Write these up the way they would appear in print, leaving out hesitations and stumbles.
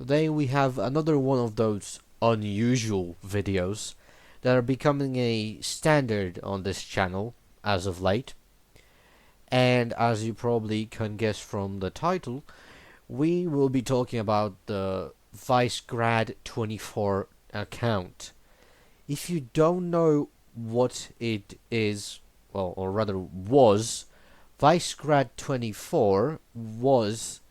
Today we have another one of those unusual videos that are becoming a standard on this channel as of late. And as you probably can guess from the title, we will be talking about the Visegrad 24 account. If you don't know what it is, well, or rather was, Visegrad 24 was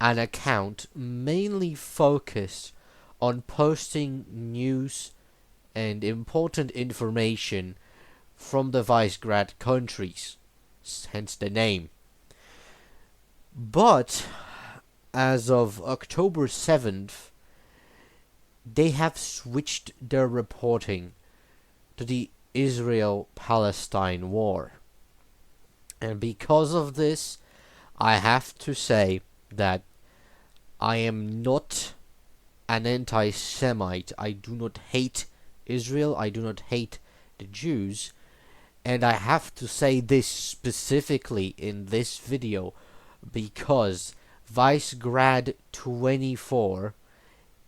an account mainly focused on posting news and important information from the Visegrad countries, hence the name. But as of October 7th, they have switched their reporting to the Israel-Palestine war. And because of this, I have to say that I am not an anti-Semite. I do not hate Israel. I do not hate the Jews. And I have to say this specifically in this video because Visegrad 24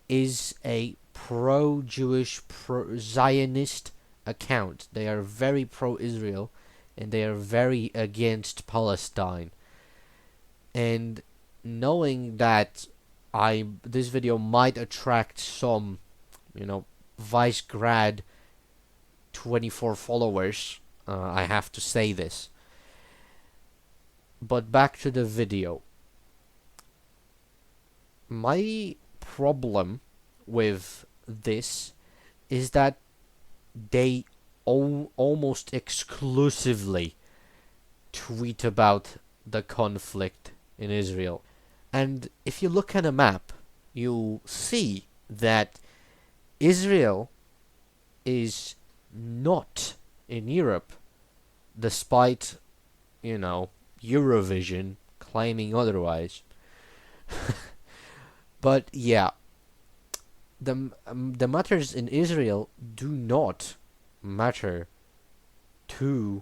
is a pro-Jewish, pro-Zionist account. They are very pro-Israel and they are very against Palestine. And knowing that this video might attract some, Visegrad 24 followers, I have to say this. But back to the video. My problem with this is that they almost exclusively tweet about the conflict in Israel. And if you look at a map, you'll see that Israel is not in Europe, despite, Eurovision claiming otherwise. But yeah, the matters in Israel do not matter to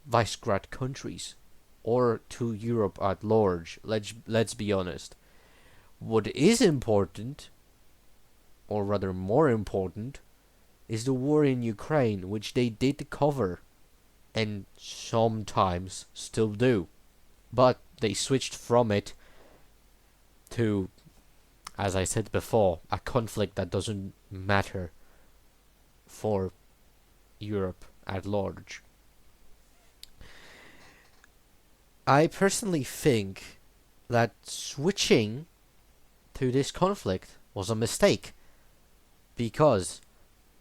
Visegrad countries or to Europe at large. Let's be honest. What is important, or rather more important, is the war in Ukraine, which they did cover and sometimes still do. But they switched from it to, as I said before, a conflict that doesn't matter for Europe at large. I personally think that switching to this conflict was a mistake, because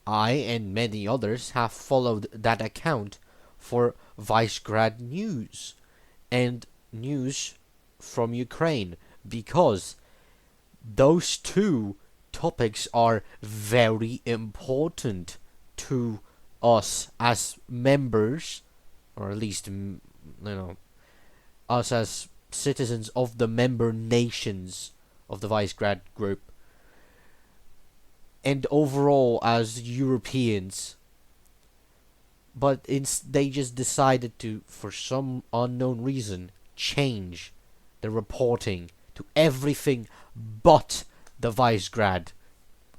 I and many others have followed that account for Visegrad news and news from Ukraine, because those two topics are very important to us as members, or at least, us as citizens of the member nations of the Visegrad group, and overall as Europeans. But they just decided to, for some unknown reason, change the reporting to everything but the Visegrad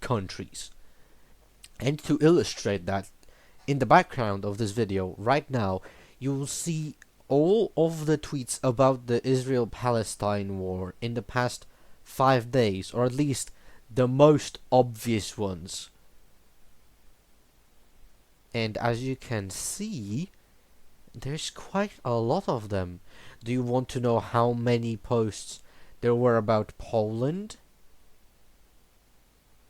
countries. And to illustrate that, in the background of this video right now, you will see all of the tweets about the Israel-Palestine war in the past 5 days, or at least the most obvious ones. And as you can see, there's quite a lot of them. Do you want to know how many posts there were about Poland?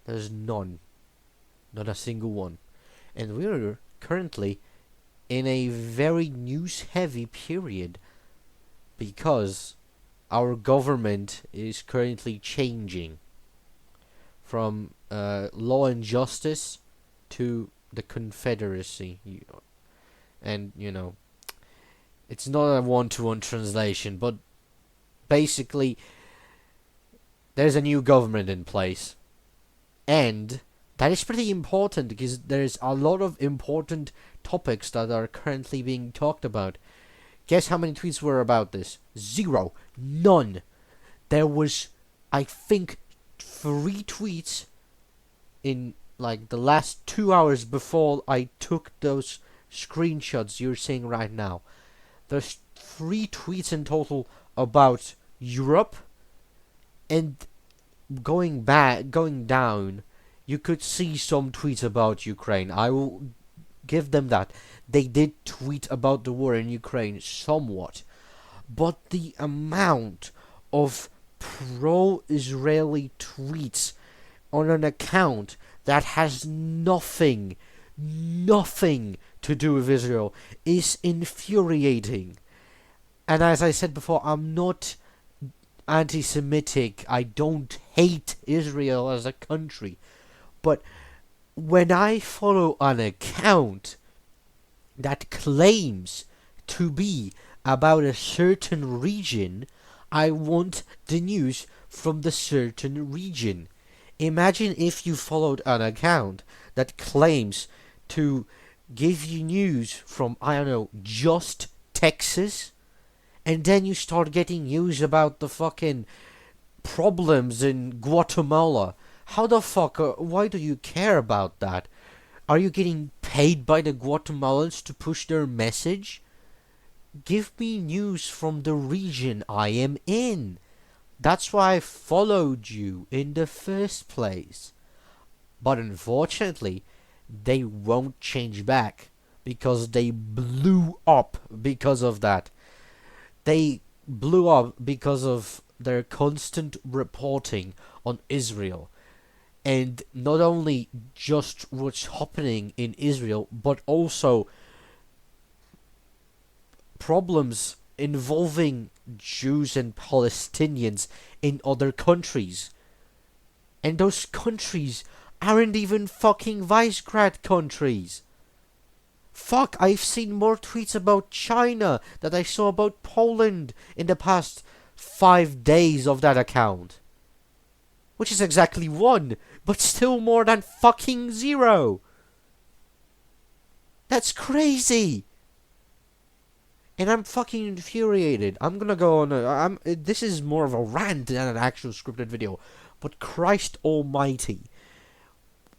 There's none. Not a single one. And we're currently in a very news-heavy period because our government is currently changing from law and justice to the Confederacy. And, it's not a one-to-one translation, but basically there's a new government in place. And that is pretty important because there's a lot of important topics that are currently being talked about. Guess how many tweets were about this? 0. None. There was, I think, 3 tweets in like the last 2 hours before I took those screenshots you're seeing right now. There's 3 tweets in total about Europe, and going down, you could see some tweets about Ukraine. I will give them that. They did tweet about the war in Ukraine somewhat, but the amount of pro-Israeli tweets on an account that has nothing to do with Israel is infuriating. And as I said before, I'm not anti-Semitic. I don't hate Israel as a country. But when I follow an account that claims to be about a certain region, I want the news from the certain region. Imagine if you followed an account that claims to give you news from, I don't know, just Texas, and then you start getting news about the fucking problems in Guatemala. How the fuck, why do you care about that? Are you getting paid by the Guatemalans to push their message? Give me news from the region I am in. That's why I followed you in the first place. But unfortunately, they won't change back, because they blew up because of that. They blew up because of their constant reporting on Israel. And not only just what's happening in Israel, but also problems involving Jews and Palestinians in other countries. And those countries aren't even fucking Visegrad countries. Fuck, I've seen more tweets about China than I saw about Poland in the past 5 days of that account. Which is exactly 1, but still more than fucking 0. That's crazy. And I'm fucking infuriated. I'm gonna go on this is more of a rant than an actual scripted video. But Christ almighty.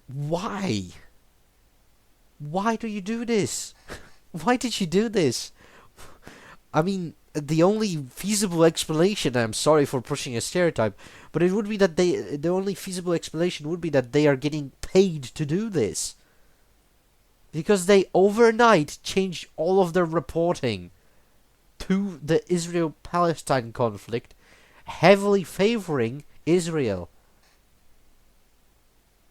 Why? Why do you do this? Why did you do this? I mean, the only feasible explanation, I'm sorry for pushing a stereotype, but it would be that the only feasible explanation would be that they are getting paid to do this. Because they overnight changed all of their reporting to the Israel-Palestine conflict, heavily favoring Israel.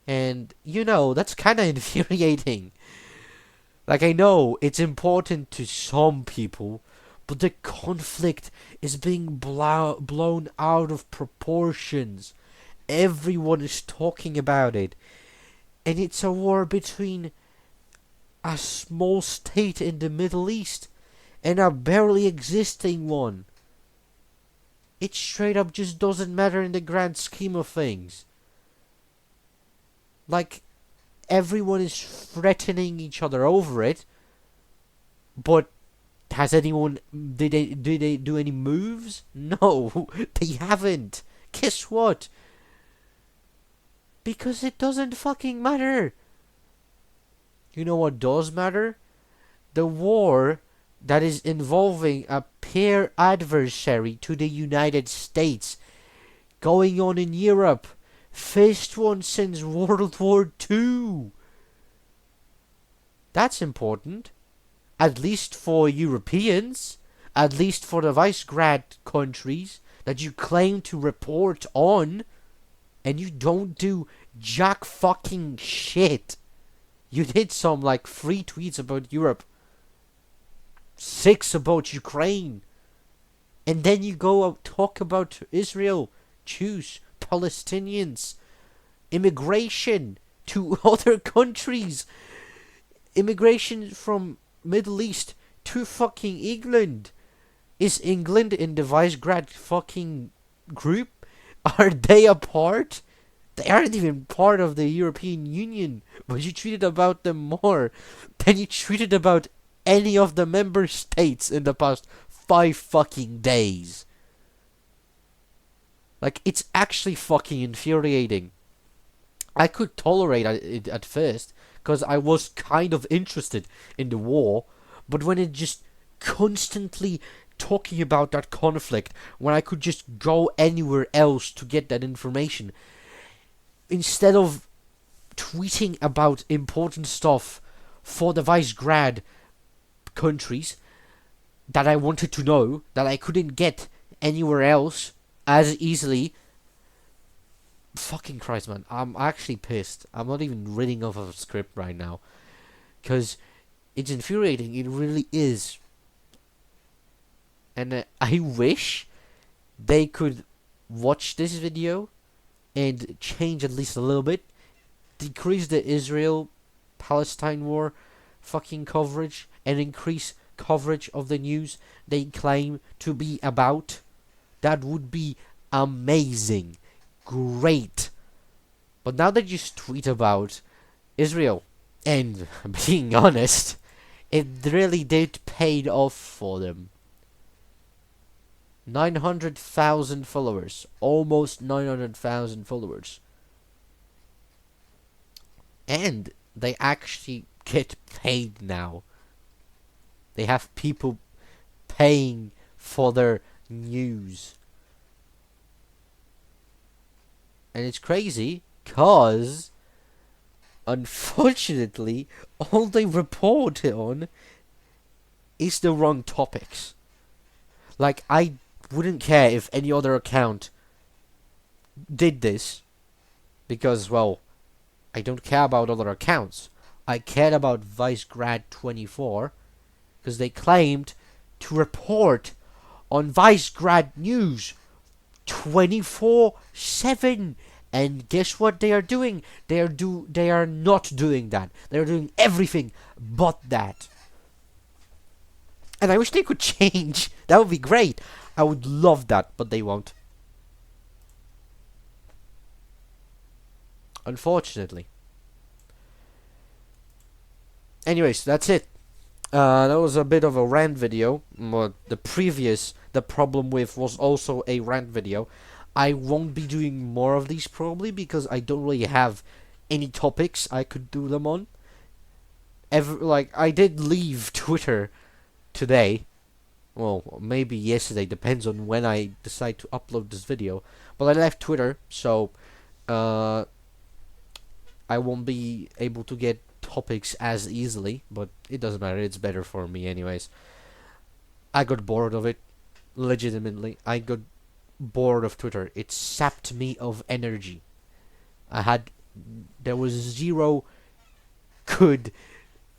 And, that's kind of infuriating. Like, I know it's important to some people, but the conflict is being blown out of proportions. Everyone is talking about it. And it's a war between a small state in the Middle East and a barely existing one. It straight up just doesn't matter in the grand scheme of things. Like, everyone is threatening each other over it, but has anyone, did they do any moves? No, they haven't. Guess what? Because it doesn't fucking matter. You know what does matter? The war that is involving a peer adversary to the United States going on in Europe. First one since World War II. That's important. At least for Europeans. At least for the Visegrad countries that you claim to report on. And you don't do jack fucking shit. You did some 3 tweets about Europe. 6 about Ukraine. And then you go out talk about Israel, Jews, Palestinians, immigration to other countries, immigration from Middle East to fucking England. Is England in the Visegrad fucking group? Are they a part? They aren't even part of the European Union, but you tweeted about them more than you tweeted about any of the member states in the past 5 fucking days. Like, it's actually fucking infuriating. I could tolerate it at first, because I was kind of interested in the war, but when it just constantly talking about that conflict, when I could just go anywhere else to get that information, instead of tweeting about important stuff for the Visegrad countries that I wanted to know, that I couldn't get anywhere else as easily. Fucking Christ, man. I'm actually pissed. I'm not even reading off of a script right now. Because it's infuriating. It really is. And I wish they could watch this video and change at least a little bit. Decrease the Israel-Palestine war fucking coverage and increase coverage of the news they claim to be about. That would be amazing. Great. But now they just tweet about Israel. And being honest, it really did pay off for them. 900,000 followers. Almost 900,000 followers. And they actually get paid now. They have people paying for their news. And it's crazy, cause unfortunately, all they report on is the wrong topics. Like, I wouldn't care if any other account did this, because, well, I don't care about other accounts. I cared about Visegrad 24, because they claimed to report on Visegrad news 24/7. And guess what they are doing? They are not doing that. They are doing everything but that. And I wish they could change. That would be great. I would love that, but they won't. Unfortunately. Anyways, that's it. That was a bit of a rant video. But the problem with was also a rant video. I won't be doing more of these probably because I don't really have any topics I could do them on. I did leave Twitter today. Well, maybe yesterday, depends on when I decide to upload this video. But I left Twitter, so I won't be able to get topics as easily, but it doesn't matter, it's better for me anyways. I got bored of it, legitimately. I got bored of Twitter. It sapped me of energy. There was zero good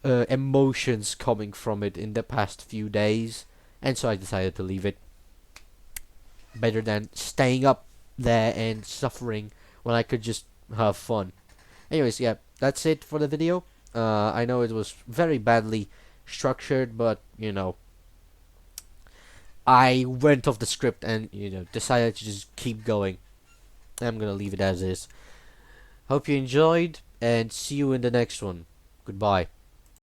emotions coming from it in the past few days, and so I decided to leave it. Better than staying up there and suffering when I could just have fun. Anyways, yeah, that's it for the video. I know it was very badly structured, but, you know, I went off the script and, you know, decided to just keep going. I'm gonna leave it as is. Hope you enjoyed, and see you in the next one. Goodbye.